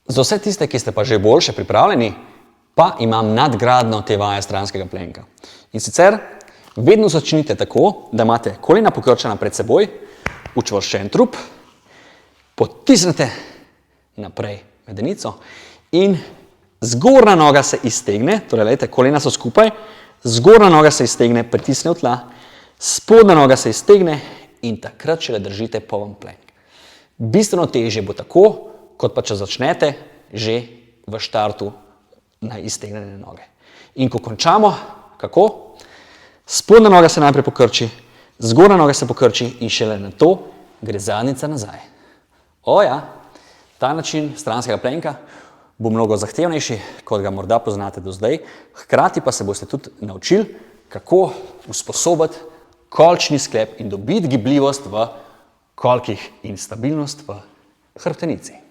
Za vse tiste, ki ste pa že boljše pripravljeni, pa imam nadgradno te vaje stranskega plenka. In sicer vedno začnite tako, da imate kolena pokrčena pred seboj, učvrščen trup, potisnete naprej medenico in zgornja noga se iztegne, torej lejte, kolena so skupaj, zgornja noga se iztegne, pritisne v tla, spodnja noga se iztegne in takrat šele držite poln plenk. Bistveno težje bo tako, kot pa če začnete že v štartu na iztegnjene noge. In ko končamo, kako? Spodnja noga se najprej pokrči, zgornja noga se pokrči in šele na to gre zadnjica nazaj. O ja, ta način stranskega plenka bo mnogo zahtevnejši, kot ga morda poznate do zdaj, hkrati pa se boste tudi naučili, kako usposobiti kolčni sklep in dobiti gibljivost v kolkih in stabilnost v hrbtenici.